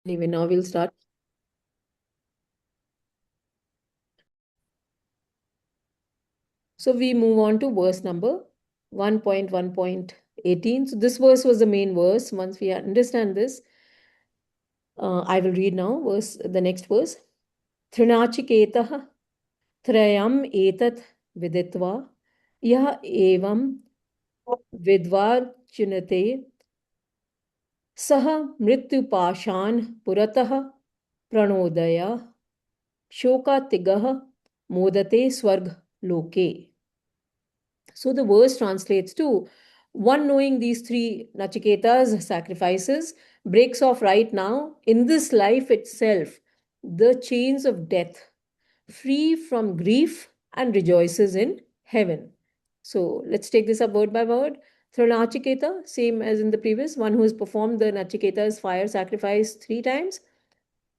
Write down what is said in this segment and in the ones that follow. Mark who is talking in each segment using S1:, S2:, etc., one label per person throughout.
S1: Anyway, now we'll start. So we move on to verse number 1.1.18. So this verse was the main verse. Once we understand this, I will read now the next verse. Trinachiketah trayam etat viditva yah evam vidvar chinate सह मृत्युपाशान पुरतः प्रणोदय शोकातिगः मोदते स्वर्ग लोके. So the verse translates to one knowing these three Nachiketa's sacrifices breaks off right now in this life itself the chains of death, free from grief and rejoices in heaven. So let's take this up word by word. So Nachiketa, same as in the previous, one who has performed the Nachiketa's fire sacrifice 3 times.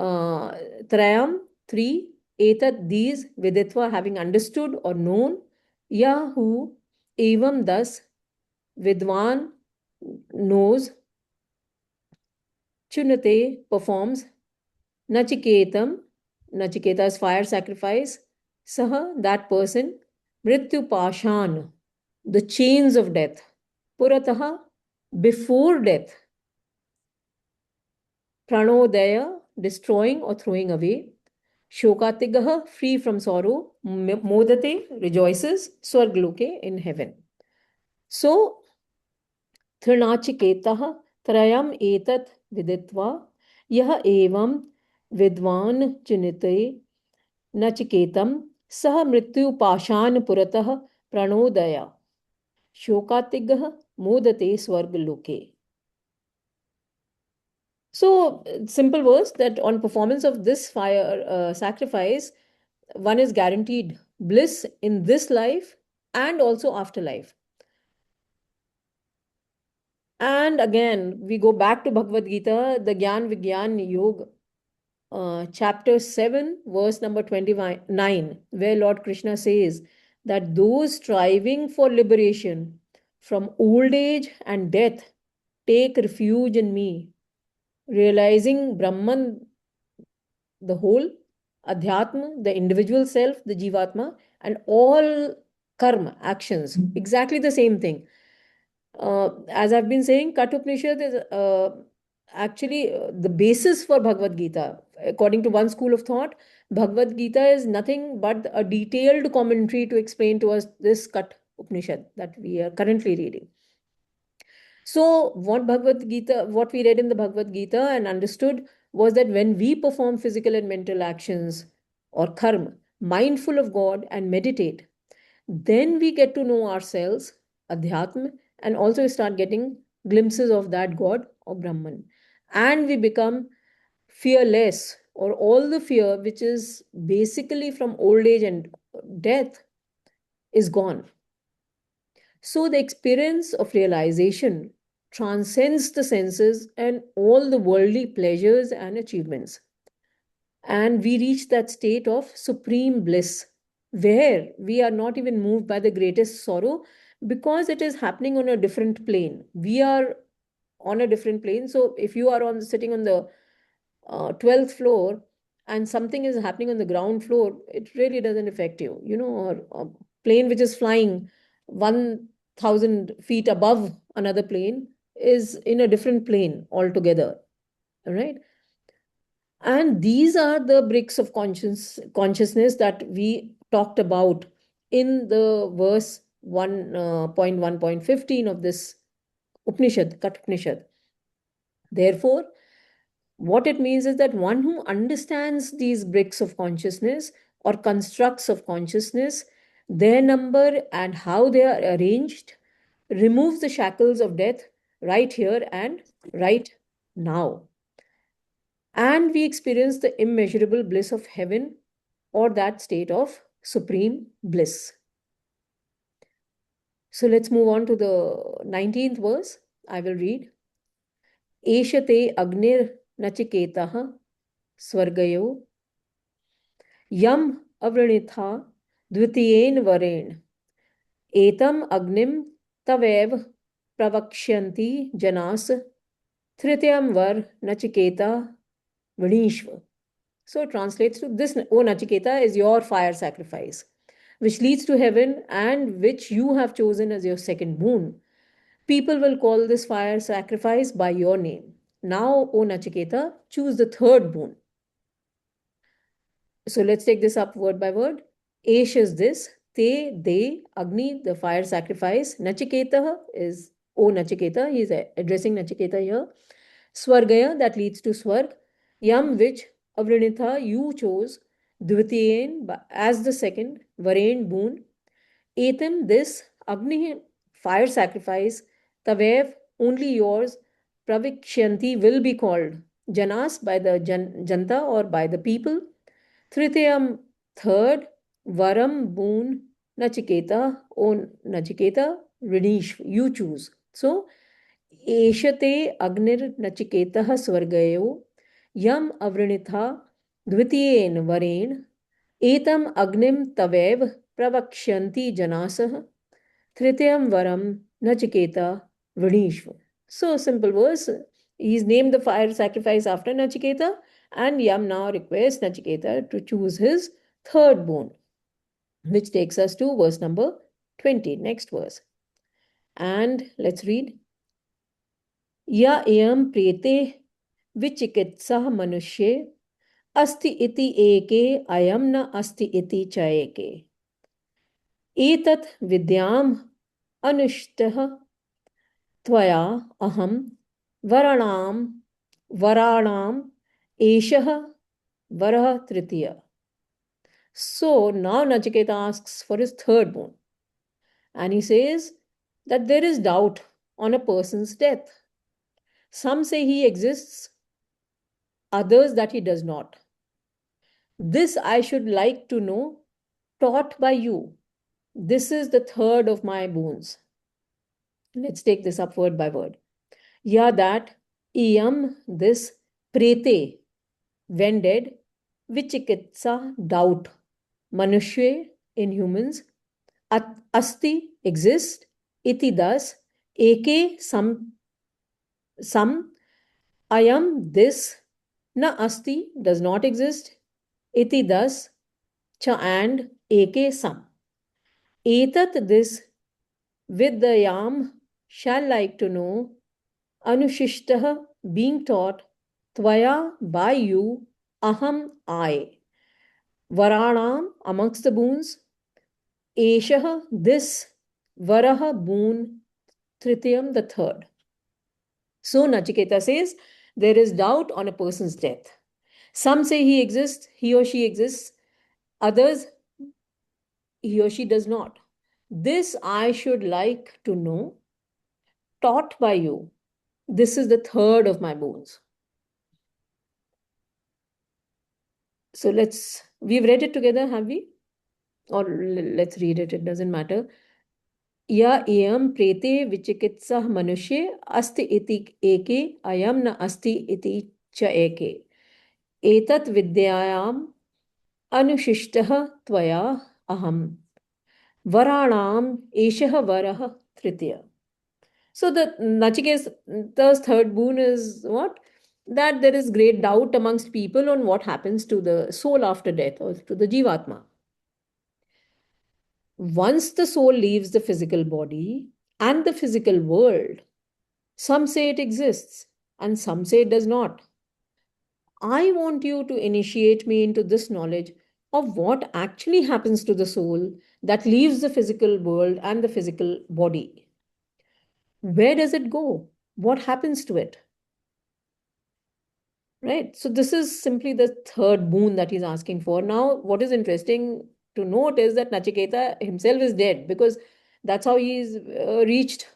S1: Trayam, 3. Etat, these, Viditva, having understood or known. Yahu, evam, thus, Vidwan, knows. Chunate, performs. Nachiketam, Nachiketa's fire sacrifice. Saha, that person. Mrityu Pashan, the chains of death. Purataha, before death. Pranodaya, destroying or throwing away. Shokatigaha, free from sorrow. Modate, rejoices. Swargloke, in heaven. So, Trinachiketah trayam etat viditva yah evam vidvan chinite nachiketam sah mrityu pashan puratah pranodaya shokatigah modate swargaloke. So, simple verse that on performance of this fire sacrifice, one is guaranteed bliss in this life and also afterlife. And again, we go back to Bhagavad Gita, the Gyan Vigyan Yoga, chapter 7, verse number 29, where Lord Krishna says that those striving for liberation from old age and death take refuge in me, realizing Brahman, the whole, Adhyatma, the individual self, the Jivatma, and all karma, actions, exactly the same thing. As I've been saying, Kathopanishad is actually the basis for Bhagavad Gita. According to one school of thought, Bhagavad Gita is nothing but a detailed commentary to explain to us this Kat Upanishad that we are currently reading. So, what we read in the Bhagavad Gita and understood was that when we perform physical and mental actions or karma, mindful of God and meditate, then we get to know ourselves, Adhyatma, and also start getting glimpses of that God or Brahman. And we become fearless, or all the fear, which is basically from old age and death, is gone. So the experience of realization transcends the senses and all the worldly pleasures and achievements. And we reach that state of supreme bliss where we are not even moved by the greatest sorrow because it is happening on a different plane. We are on a different plane. So if you are sitting on the 12th floor and something is happening on the ground floor, it really doesn't affect you. Or a plane which is flying 1,000 feet above another plane is in a different plane altogether. All right. And these are the bricks of consciousness that we talked about in the verse 1.1.15 of this Upanishad, Kat Upanishad. Therefore, what it means is that one who understands these bricks of consciousness or constructs of consciousness, their number and how they are arranged, removes the shackles of death right here and right now. And we experience the immeasurable bliss of heaven or that state of supreme bliss. So let's move on to the 19th verse. I will read. Eshate agnir nachiketah swargayo yam avranitha dvitiyen varein etam agnim tavev pravakshyanti janas tritiyam var nachiketa Vrinishva. So it translates to this, O Nachiketa, is your fire sacrifice, which leads to heaven and which you have chosen as your second boon. People will call this fire sacrifice by your name. Now, O Nachiketa, choose the third boon. So let's take this up word by word. Esh is this, Te, De, Agni, the fire sacrifice. Nachiketa is, O Nachiketa, he is addressing Nachiketa here. Swargaya, that leads to Swarg. Yam, which Avrinitha, you chose. Dvitiyen, as the second. Varen, boon. Etam, this. Agni, fire sacrifice. Tavev, only yours. Pravikshanti will be called. Janas, by the Janta or by the people. Tritiyam, third. Varam, boon. Nachiketa, O Nachiketa, Rinish, you choose. So, एषते अग्निर्नचिकेतः स्वर्गयो यम अवृणिथा द्वितीयेन वरेण एतम अग्निम तवैव प्रवक्ष्यन्ति जनासः तृतीयं वरम Nachiketa वृणीष्व. So simple verse. He's named the fire sacrifice after Nachiketa, and Yam now requests Nachiketa to choose his third boon, which takes us to verse number 20. Next verse. And let's read. या एयं प्रेते विचिकित्सः मनुष्ये अस्ति इति एके अयं न अस्ति इति च एके एतत् विद्याम् अनुष्टः त्वया अहं वराणाम् एषः वरः तृतीय. So now Nachiketa asks for his third boon, and he says that there is doubt on a person's death. Some say he exists, others that he does not. This I should like to know, taught by you. This is the third of my boons. Let's take this up word by word. Ya, that, iyam, this, prete, when dead, vichikitsa, doubt, manushye, in humans, asti, exist, iti, thus, eke, some, ayam, this, na asti, does not exist, iti, thus, cha, and, eke, some. Etat, this, Vidyam, shall like to know, Anushishtah, being taught, Tvaya, by you, Aham, I. Varanam, amongst the boons, Eshah, this, Varaha, boon, Tritiyam, the third. So Nachiketa says, there is doubt on a person's death. Some say he exists, he or she exists, others, he or she does not. This I should like to know, taught by you. This is the third of my boons. So we've read it together, have we? Or let's read it, it doesn't matter. Ya iyam prete vichikitsah manushe asti iti eke ayam na asti iti cha eke. Etat vidyayam anushishtah tvaya aham. Varanam eshah varah tritiya. So the Nachiketa's third boon is what? That there is great doubt amongst people on what happens to the soul after death, or to the Jivatma. Once the soul leaves the physical body and the physical world, some say it exists and some say it does not. I want you to initiate me into this knowledge of what actually happens to the soul that leaves the physical world and the physical body. Where does it go? What happens to it? Right? So this is simply the third boon that he's asking for. Now, what is interesting to note is that Nachiketa himself is dead, because that's how he's reached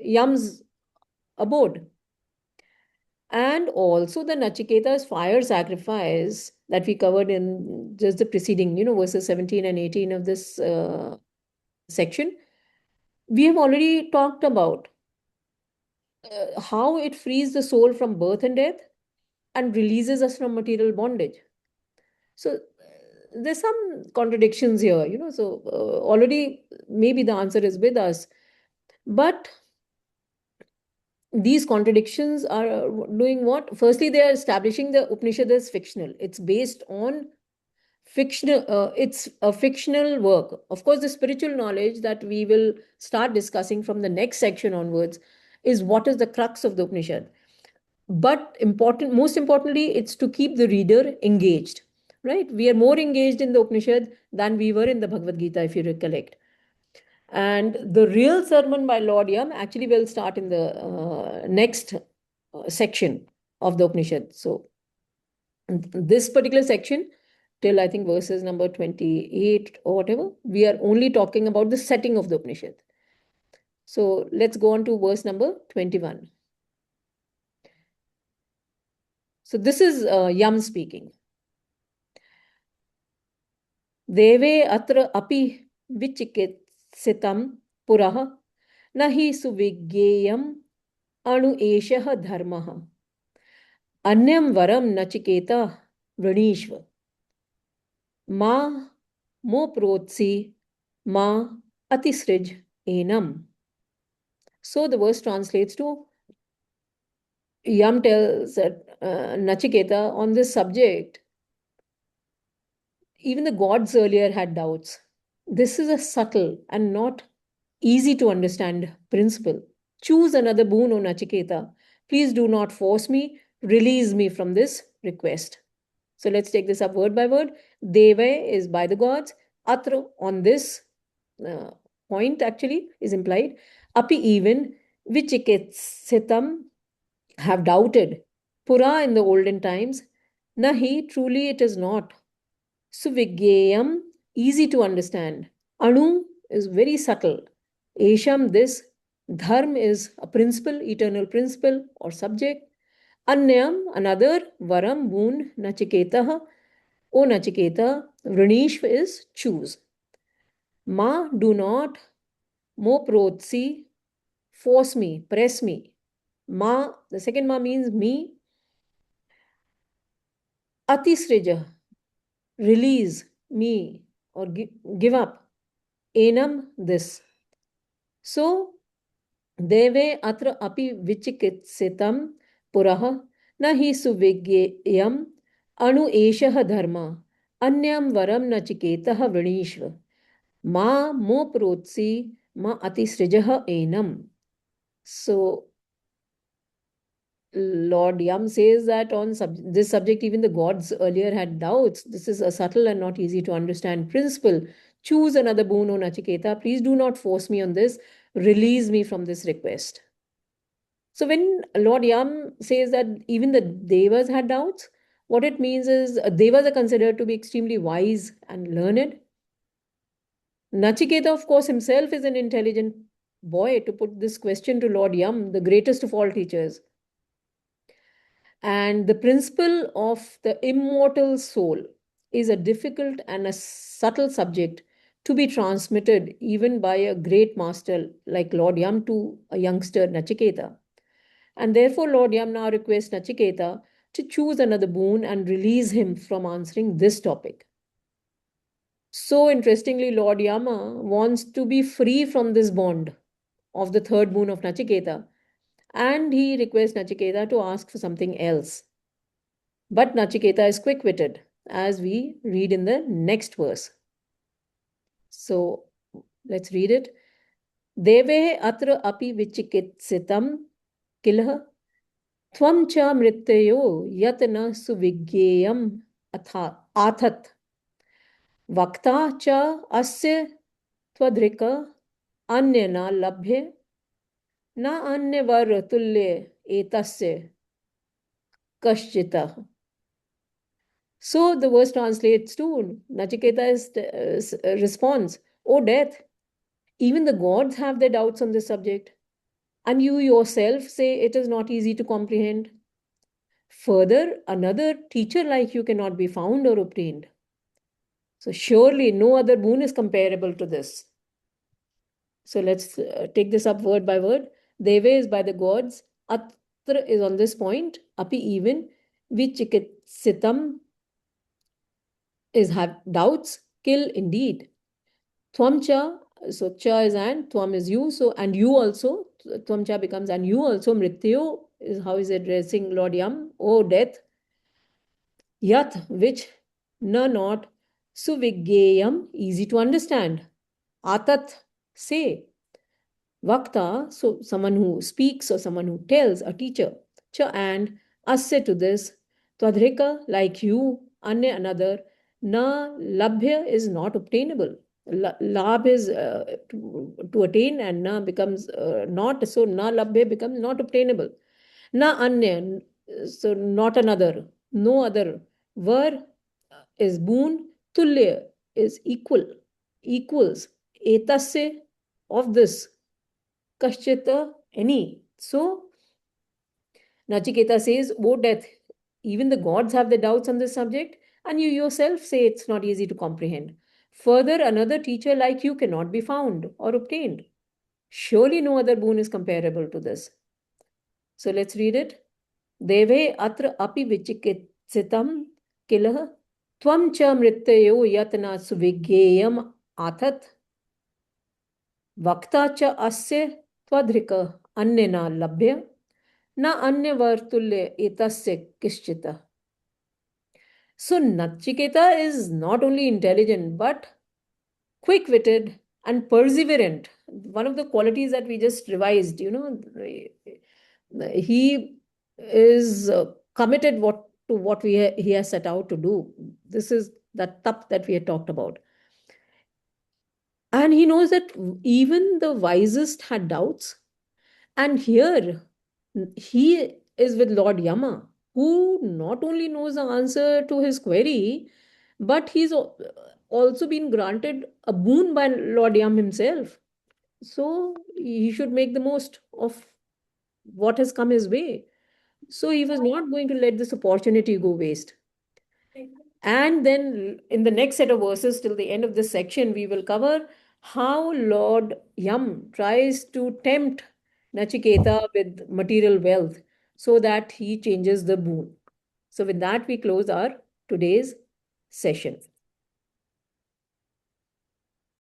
S1: Yam's abode. And also the Nachiketa's fire sacrifice that we covered in just the preceding, verses 17 and 18 of this section, we have already talked about how it frees the soul from birth and death and releases us from material bondage. So there's some contradictions here, so already maybe the answer is with us. But these contradictions are doing what? Firstly, they are establishing the Upanishad as fictional. It's based on fictional, it's a fictional work. Of course, the spiritual knowledge that we will start discussing from the next section onwards is what is the crux of the Upanishad. But most importantly, it's to keep the reader engaged, right? We are more engaged in the Upanishad than we were in the Bhagavad Gita, if you recollect. And the real sermon by Lord Yam actually will start in the next section of the Upanishad. So this particular section, till I think verses number 28 or whatever, we are only talking about the setting of the Upanishad. So let's go on to verse number 21. So this is Yam speaking. Deve atra api vichikitsitam purah nahi suvigyeyam anu eshah dharmah अन्यम वरम नचिकेता वृणीष्व माँ मो प्रोत्सी माँ अतिसृज annum. So the verse translates to, Yam tells Nachiketa on this subject, even the gods earlier had doubts. This is a subtle and not easy to understand principle. Choose another boon, O Nachiketa. Please do not force me. Release me from this request. So let's take this up word by word. Deve is by the gods. Atra, on this point actually, is implied. Api even, vichikitsitam, have doubted. Pura, in the olden times. Nahi, truly it is not. Suvigyeyam, easy to understand. Anu is very subtle. Esham, this. Dharm is a principle, eternal principle or subject. Anyam, another. Varam, boon. Nachiketa, O Nachiketa. Vrinishva is choose. Ma, do not. Mo protsi, force me, press me. Ma, the second ma means me. Atisrija, release me or give up. Enam, this. So, deve atra api vichikitsitam purah nahi suvigyam anu eshah dharma anyam varam nachiketah vrinishva ma mo protsi ma atisrijah enam. So, Lord Yam says that on this subject, even the gods earlier had doubts. This is a subtle and not easy to understand principle. Choose another boon, O Nachiketa. Please do not force me on this. Release me from this request. So when Lord Yam says that even the Devas had doubts, what it means is Devas are considered to be extremely wise and learned. Nachiketa, of course, himself is an intelligent boy to put this question to Lord Yam, the greatest of all teachers. And the principle of the immortal soul is a difficult and a subtle subject to be transmitted even by a great master like Lord Yam to a youngster Nachiketa. And therefore, Lord Yam now requests Nachiketa to choose another boon and release him from answering this topic. So interestingly, Lord Yama wants to be free from this bond of the third boon of Nachiketa, and he requests Nachiketa to ask for something else. But Nachiketa is quick-witted, as we read in the next verse. So let's read it. Deve atra api vichikitsitam kilha tvam cha mrityayo yatna suvigyeyam athat vakta cha asya twadrika अन्य न लभ्य न अन्य वर तुल्य एतस्य कश्चितः. So the verse translates to Nachiketa's response, O death, even the gods have their doubts on this subject, and you yourself say it is not easy to comprehend. Further, another teacher like you cannot be found or obtained. So surely no other boon is comparable to this. So let's take this up word by word. Deve is by the gods. Atra is on this point. Api even. Vichikitsitam is have doubts. Kill indeed. Twam cha. So cha is and. Twam is you. So and you also. Twamcha becomes, and you also, Mrityu, is how is addressing Lord Yam, O death, Yat, which na not, Suvigeyam, easy to understand. Atat, say. Vakta, so someone who speaks or someone who tells, a teacher. Cha, and asya, to this. Twadhrika, like you, anya, another. Na labhya is not obtainable. Labh is to attain, and na becomes not. So na labhya becomes not obtainable. Na anya, so not another. No other. Var is boon. Tulya is equal. Equals. Etasya, of this. Kaschita, any. So Nachiketa says, "O death, even the gods have the doubts on this subject, and you yourself say it's not easy to comprehend. Further, another teacher like you cannot be found or obtained. Surely no other boon is comparable to this." So let's read it. Deve atra api vichikitsitam kilah tvam cha mrityayo yatna suvigeyam athat vakta cha asya twadhrika annena labhya na anyavartulya etasya kischita. So Nachiketa is not only intelligent but quick-witted and perseverant. One of the qualities that we just revised, he is committed to what he has set out to do. This is that tap that we had talked about. And he knows that even the wisest had doubts. And here he is with Lord Yama, who not only knows the answer to his query, but he's also been granted a boon by Lord Yam himself. So he should make the most of what has come his way. So he was not going to let this opportunity go waste. And then in the next set of verses, till the end of this section, we will cover how Lord Yam tries to tempt Nachiketa with material wealth so that he changes the boon. So, with that, we close our today's session.